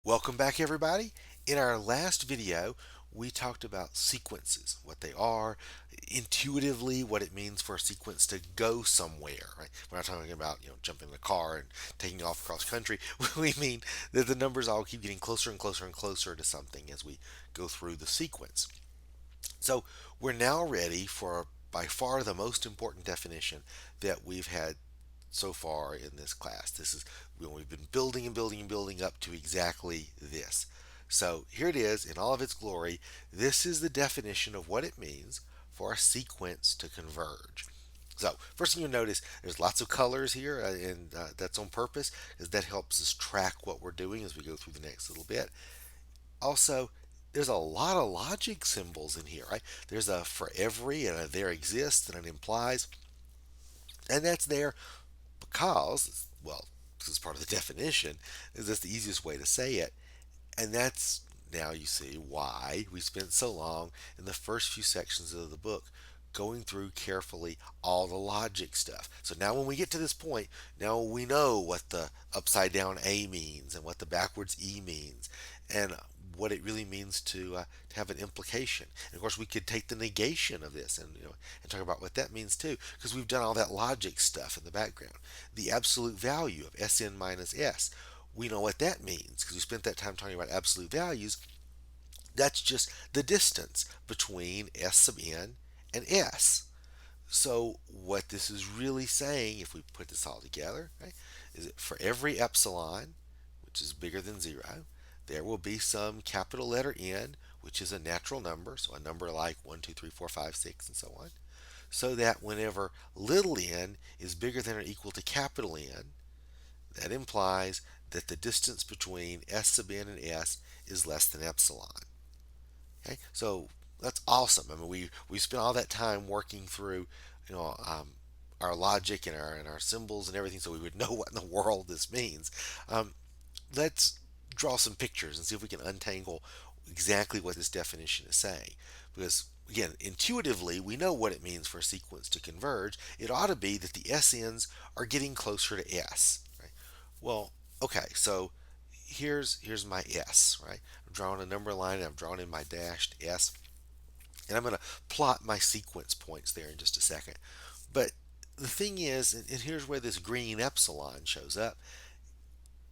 Welcome back, everybody. In our last video, we talked about sequences, what they are, intuitively what it means for a sequence to go somewhere. Right? We're not talking about jumping in a car and taking off across country. We mean that the numbers all keep getting closer and closer and closer to something as we go through the sequence. So we're now ready for by far the most important definition that we've had so far in this class. This is when we've been building and building and building up to exactly this. So here it is in all of its glory. This is the definition of what it means for a sequence to converge. So first thing you'll notice, there's lots of colors here, and that's on purpose because that helps us track what we're doing as we go through the next little bit. Also, there's a lot of logic symbols in here, right? There's a for every and a there exists and it implies, and that's there because, well, this is part of the definition, is that's the easiest way to say it. And that's now you see why we spent so long in the first few sections of the book going through carefully all the logic stuff. So now when we get to this point, now we know what the upside down A means and what the backwards E means and what it really means to have an implication. And of course, we could take the negation of this and talk about what that means too, because we've done all that logic stuff in the background. The absolute value of Sn minus S, we know what that means because we spent that time talking about absolute values. That's just the distance between S sub n and S. So what this is really saying, if we put this all together, right, is that for every epsilon, which is bigger than 0, there will be some capital letter N, which is a natural number, so a number like 1, 2, 3, 4, 5, 6, and so on, so that whenever little n is bigger than or equal to capital N, that implies that the distance between S sub n and S is less than epsilon. Okay, so that's awesome. I mean, we spent all that time working through, you know, um, our logic and our symbols and everything, so we would know what in the world this means. Let's draw some pictures and see if we can untangle exactly what this definition is saying. Because again, intuitively, we know what it means for a sequence to converge. It ought to be that the SNs are getting closer to S. Right? Well, okay, so here's my S, right? I'm drawing a number line and I'm drawing in my dashed S. And I'm going to plot my sequence points there in just a second. But the thing is, and here's where this green epsilon shows up,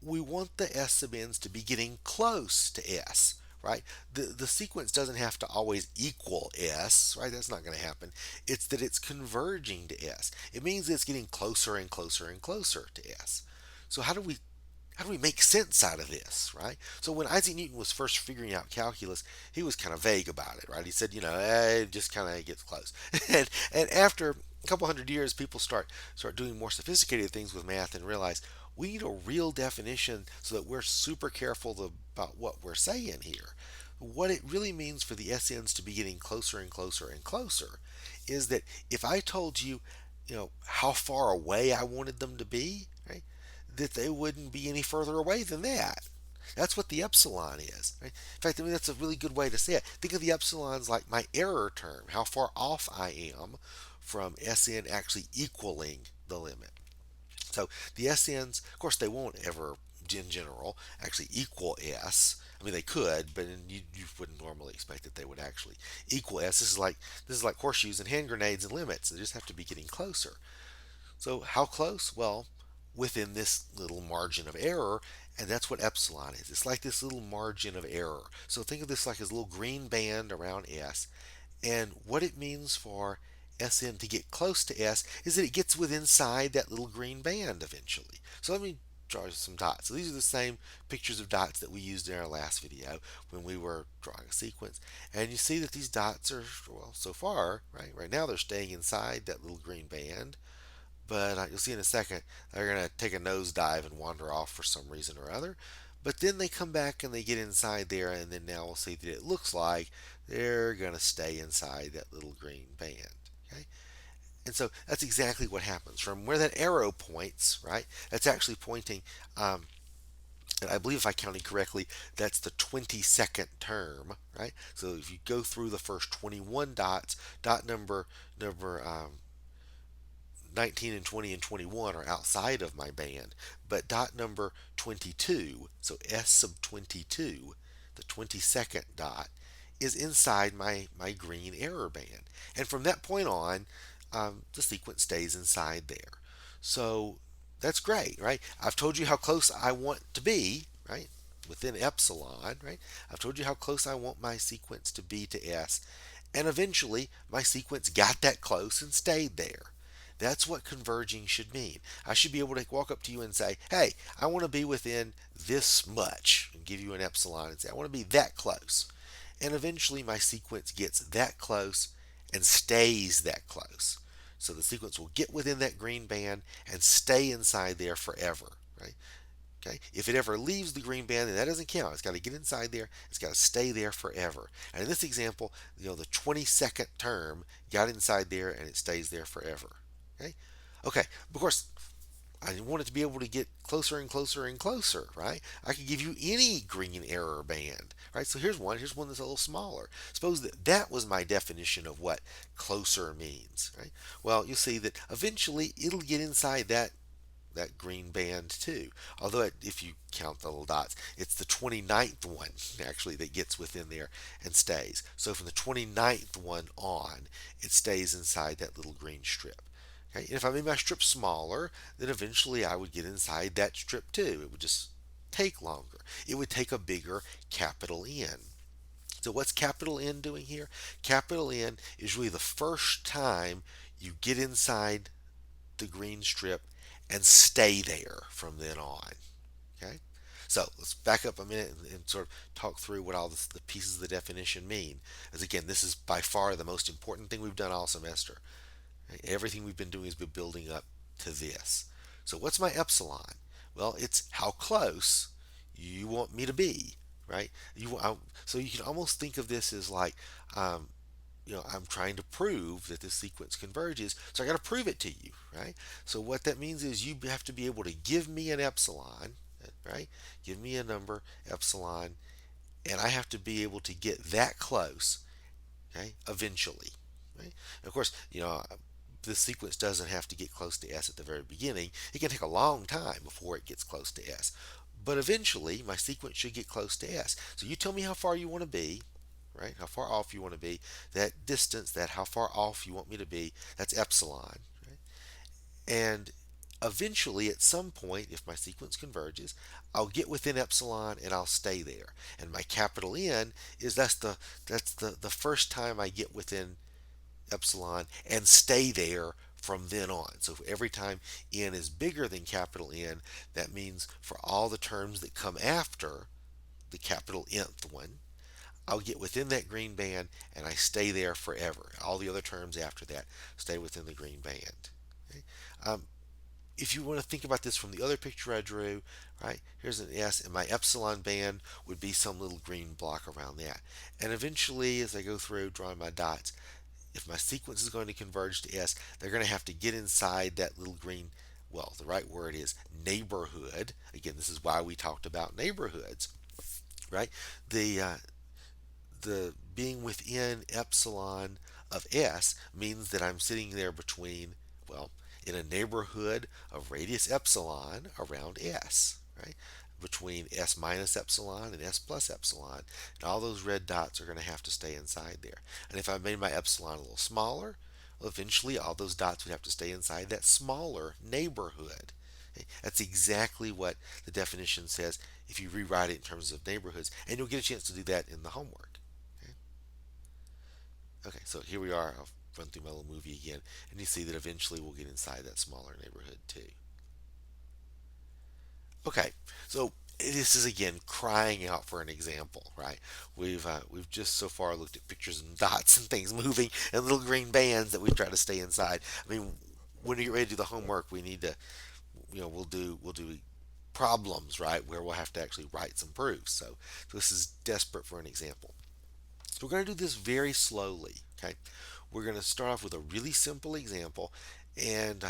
we want the S sub n's to be getting close to S, right? The sequence doesn't have to always equal S, right? That's not going to happen. It's that it's converging to S. It means it's getting closer and closer and closer to S. So how do we make sense out of this, right? So when Isaac Newton was first figuring out calculus, he was kind of vague about it, right? He said, it just kind of gets close. and after a couple hundred years, people start doing more sophisticated things with math and realize we need a real definition so that we're super careful about what we're saying here. What it really means for the SNs to be getting closer and closer and closer is that if I told you, how far away I wanted them to be, right? That they wouldn't be any further away than that. That's what the epsilon is. Right? In fact, I mean, that's a really good way to say it. Think of the epsilons like my error term, how far off I am from Sn actually equaling the limit. So the SNs, of course, they won't ever, in general, actually equal S. I mean, they could, but you wouldn't normally expect that they would actually equal S. This is like horseshoes and hand grenades and limits. They just have to be getting closer. So how close? Well, within this little margin of error, and that's what epsilon is. It's like this little margin of error. So think of this like this little green band around S, and what it means for Sn to get close to S is that it gets within inside that little green band eventually. So let me draw some dots. So these are the same pictures of dots that we used in our last video when we were drawing a sequence. And you see that these dots are, well, so far, right now they're staying inside that little green band. But you'll see in a second, they're going to take a nosedive and wander off for some reason or other. But then they come back and they get inside there, and then now we'll see that it looks like they're going to stay inside that little green band. Okay? And so that's exactly what happens. From where that arrow points, right, that's actually pointing, and I believe if I counted correctly, that's the 22nd term, right? So if you go through the first 21 dots, dot number 19 and 20 and 21 are outside of my band, but dot number 22, so S sub 22, the 22nd dot, is inside my green error band. And from that point on, the sequence stays inside there. So that's great, right? I've told you how close I want to be, right? Within epsilon, right? I've told you how close I want my sequence to be to S. And eventually, my sequence got that close and stayed there. That's what converging should mean. I should be able to walk up to you and say, hey, I want to be within this much, and give you an epsilon and say, I want to be that close. And eventually, my sequence gets that close and stays that close. So the sequence will get within that green band and stay inside there forever, right? Okay. If it ever leaves the green band, then that doesn't count. It's got to get inside there. It's got to stay there forever. And in this example, the 22nd term got inside there and it stays there forever. Okay. Okay. Of course, I want it to be able to get closer and closer and closer, right? I could give you any green error band, right? So here's one. Here's one that's a little smaller. Suppose that was my definition of what closer means, right? Well, you'll see that eventually it'll get inside that green band too. Although if you count the little dots, it's the 29th one actually that gets within there and stays. So from the 29th one on, it stays inside that little green strip. Okay? And if I made my strip smaller, then eventually I would get inside that strip too. It would just take longer. It would take a bigger capital N. So what's capital N doing here? Capital N is really the first time you get inside the green strip and stay there from then on. Okay? So let's back up a minute and sort of talk through what all the pieces of the definition mean. As again, this is by far the most important thing we've done all semester. Right? Everything we've been doing has been building up to this. So what's my epsilon? Well, it's how close you want me to be, right? So you can almost think of this as like, I'm trying to prove that this sequence converges, so I got to prove it to you, right? So what that means is you have to be able to give me an epsilon, right? Give me a number, epsilon, and I have to be able to get that close, okay, eventually, right? And of course, this sequence doesn't have to get close to S at the very beginning. It can take a long time before it gets close to S. But eventually, my sequence should get close to S. So you tell me how far you want to be, right? How far off you want to be. That distance, that how far off you want me to be, that's epsilon. Right? And eventually, at some point, if my sequence converges, I'll get within epsilon and I'll stay there. And my capital N is that's the first time I get within epsilon and stay there from then on. So every time n is bigger than capital N, that means for all the terms that come after the capital Nth one, I'll get within that green band and I stay there forever. All the other terms after that stay within the green band. Okay? If you want to think about this from the other picture I drew, right, here's an S, and my epsilon band would be some little green block around that. And eventually, as I go through drawing my dots, if my sequence is going to converge to S, they're going to have to get inside that little green, well, the right word is neighborhood. Again, this is why we talked about neighborhoods, right? The being within epsilon of S means that I'm sitting there between, well, in a neighborhood of radius epsilon around S, right? Between S minus epsilon and S plus epsilon. And all those red dots are going to have to stay inside there. And if I made my epsilon a little smaller, well, eventually all those dots would have to stay inside that smaller neighborhood. Okay? That's exactly what the definition says if you rewrite it in terms of neighborhoods. And you'll get a chance to do that in the homework. Okay, so here we are. I'll run through my little movie again, and you see that eventually we'll get inside that smaller neighborhood too. Okay, so this is again crying out for an example, right? We've just so far looked at pictures and dots and things moving and little green bands that we try to stay inside. I mean, when we get ready to do the homework, we need to, we'll do problems, right, where we'll have to actually write some proofs. So this is desperate for an example. So we're going to do this very slowly. Okay, we're going to start off with a really simple example, and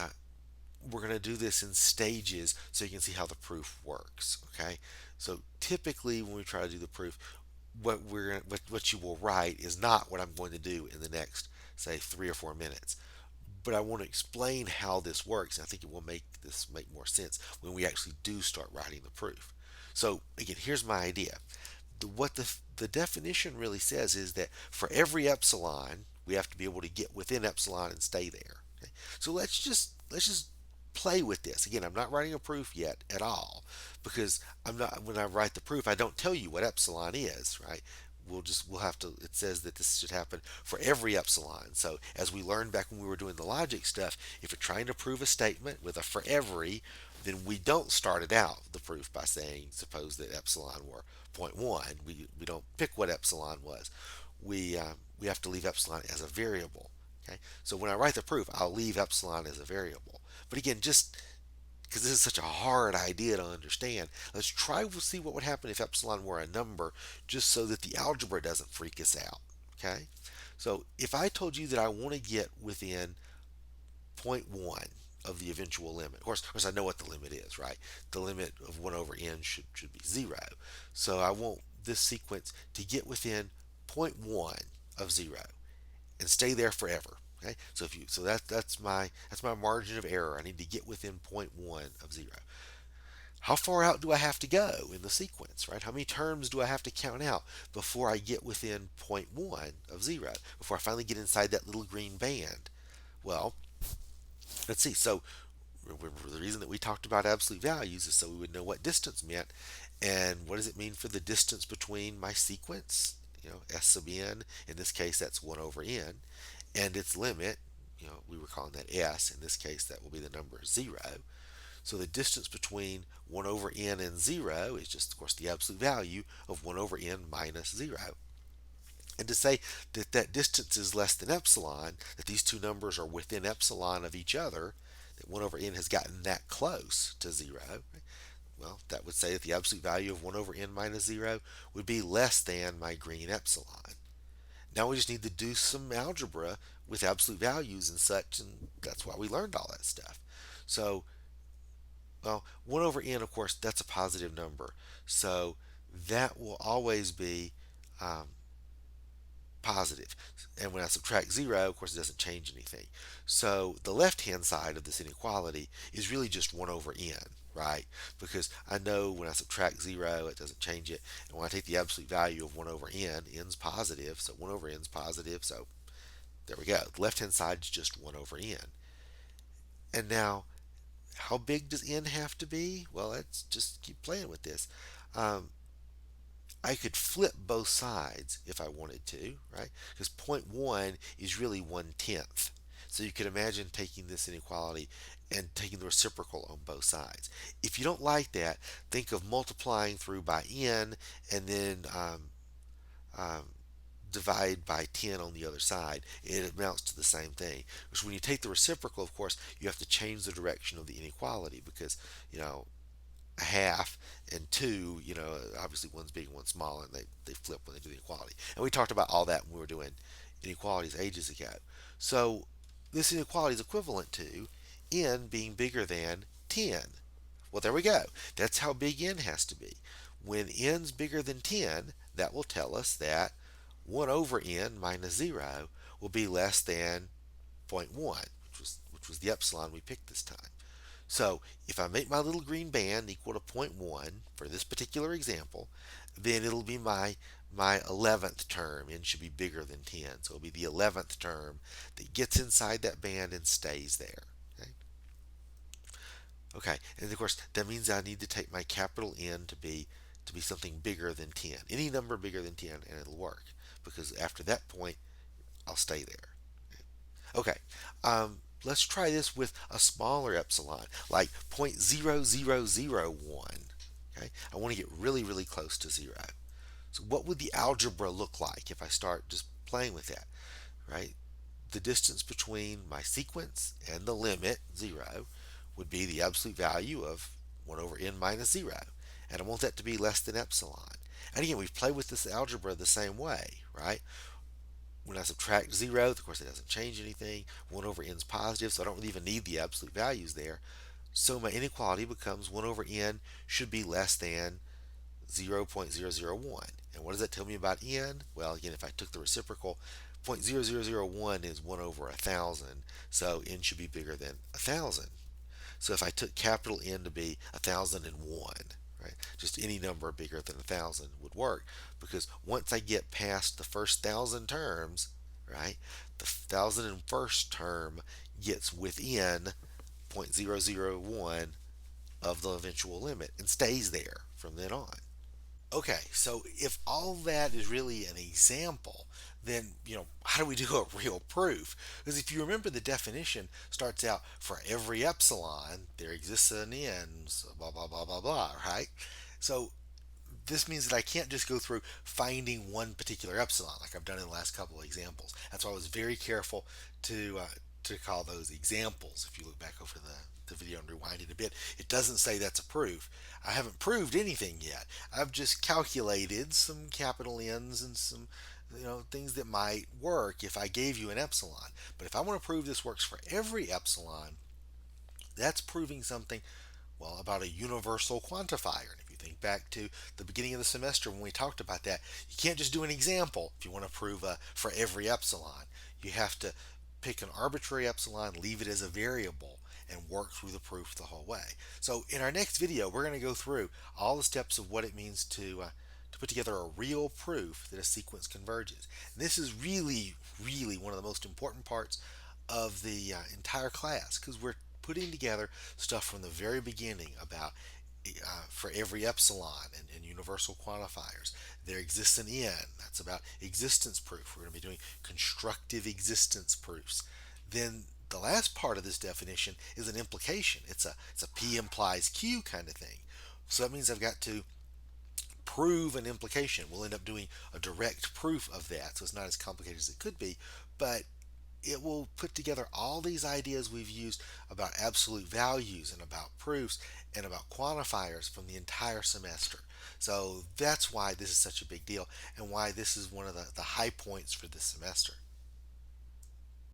we're going to do this in stages so you can see how the proof works. Okay, so typically when we try to do the proof, what you will write is not what I'm going to do in the next, say, 3 or 4 minutes. but I want to explain how this works. And I think it will make this make more sense when we actually do start writing the proof. So again, here's my idea. What the definition really says is that for every epsilon, we have to be able to get within epsilon and stay there. Okay? So let's just play with this. Again, I'm not writing a proof yet at all because I'm not. When I write the proof, I don't tell you what epsilon is, right? We'll have to. It says that this should happen for every epsilon. So as we learned back when we were doing the logic stuff, if you're trying to prove a statement with a for every, then we don't start it out the proof by saying suppose that epsilon were zero point 0.1. We don't pick what epsilon was. We have to leave epsilon as a variable. Okay, so when I write the proof, I'll leave epsilon as a variable. But again, just because this is such a hard idea to understand, let's try to see what would happen if epsilon were a number, just so that the algebra doesn't freak us out. Okay, so if I told you that I want to get within zero point 0.1 of the eventual limit. Of course, I know what the limit is, right? The limit of 1 over n should be 0. So I want this sequence to get within zero point 0.1 of 0 and stay there forever. Okay, so that's my margin of error. I need to get within zero point 0.1 of 0. How far out do I have to go in the sequence, right? How many terms do I have to count out before I get within zero point 0.1 of 0, before I finally get inside that little green band? Well, let's see. So the reason that we talked about absolute values is so we would know what distance meant. And what does it mean for the distance between my sequence? S sub n, in this case, that's 1 over n, and its limit, we were calling that s. In this case, that will be the number 0. So the distance between 1 over n and 0 is just, of course, the absolute value of 1 over n minus 0. And to say that that distance is less than epsilon, that these two numbers are within epsilon of each other, that 1 over n has gotten that close to 0, well, that would say that the absolute value of 1 over n minus 0 would be less than my green epsilon. Now we just need to do some algebra with absolute values and such, and that's why we learned all that stuff. So, well, 1 over n, of course, that's a positive number. So that will always be positive. And when I subtract 0, of course, it doesn't change anything. So the left-hand side of this inequality is really just 1 over n, right? Because I know when I subtract 0, it doesn't change it. And when I take the absolute value of 1 over n, n's positive, so 1 over n's positive. So there we go. The left-hand side is just 1 over n. And now, how big does n have to be? Well, let's just keep playing with this. I could flip both sides if I wanted to, right? Because 0.1 is really 1/10. So you could imagine taking this inequality and taking the reciprocal on both sides. If you don't like that, think of multiplying through by n and then um, divide by 10 on the other side. It amounts to the same thing. Because when you take the reciprocal, of course, you have to change the direction of the inequality because, a half and 2, obviously one's big and one's small, and they flip when they do the equality. And we talked about all that when we were doing inequalities ages ago. So this inequality is equivalent to n being bigger than 10. Well, there we go. That's how big n has to be. When n's bigger than 10, that will tell us that 1 over n minus 0 will be less than 0 0.1, which was the epsilon we picked this time. So if I make my little green band equal to 0 0.1 for this particular example, then it'll be my 11th term. N should be bigger than 10. So it'll be the 11th term that gets inside that band and stays there. Okay, and of course that means I need to take my capital N to be something bigger than 10. Any number bigger than 10 and it'll work, because after that point I'll stay there. Okay, let's try this with a smaller epsilon, like 0.0001. Okay, I want to get really, really close to 0. So what would the algebra look like if I start just playing with that, right? The distance between my sequence and the limit, 0, would be the absolute value of 1 over n minus 0. And I want that to be less than epsilon. And again, we've played with this algebra the same way, right? When I subtract 0, of course, it doesn't change anything. 1 over n is positive, so I don't really even need the absolute values there. So my inequality becomes 1 over n should be less than 0.001. And what does that tell me about n? Well, again, if I took the reciprocal, .0001 is 1 over 1,000, so n should be bigger than 1,000. So if I took capital N to be 1,001, right, just any number bigger than 1,000 would work, because once I get past the first 1,000 terms, right, the 1,001st term gets within .001 of the eventual limit and stays there from then on. Okay, so if all that is really an example, then how do we do a real proof? Because if you remember, the definition starts out, for every epsilon there exists an n, so blah blah blah blah blah, right? So this means that I can't just go through finding one particular epsilon like I've done in the last couple of examples. That's why I was very careful to call those examples. If you look back over the video and rewind it a bit, it doesn't say that's a proof. I haven't proved anything yet. I've just calculated some capital N's and some things that might work if I gave you an epsilon. But if I want to prove this works for every epsilon, that's proving something, well, about a universal quantifier. And if you think back to the beginning of the semester when we talked about that, you can't just do an example if you want to prove for every epsilon. You have to pick an arbitrary epsilon, leave it as a variable, and work through the proof the whole way. So in our next video, we're going to go through all the steps of what it means to put together a real proof that a sequence converges. And this is really, really one of the most important parts of the entire class, because we're putting together stuff from the very beginning about for every epsilon and universal quantifiers. There exists an n. That's about existence proof. We're going to be doing constructive existence proofs. Then the last part of this definition is an implication. It's a P implies Q kind of thing. So that means I've got to prove an implication. We'll end up doing a direct proof of that. So it's not as complicated as it could be, but it will put together all these ideas we've used about absolute values and about proofs and about quantifiers from the entire semester. So that's why this is such a big deal and why this is one of the high points for this semester.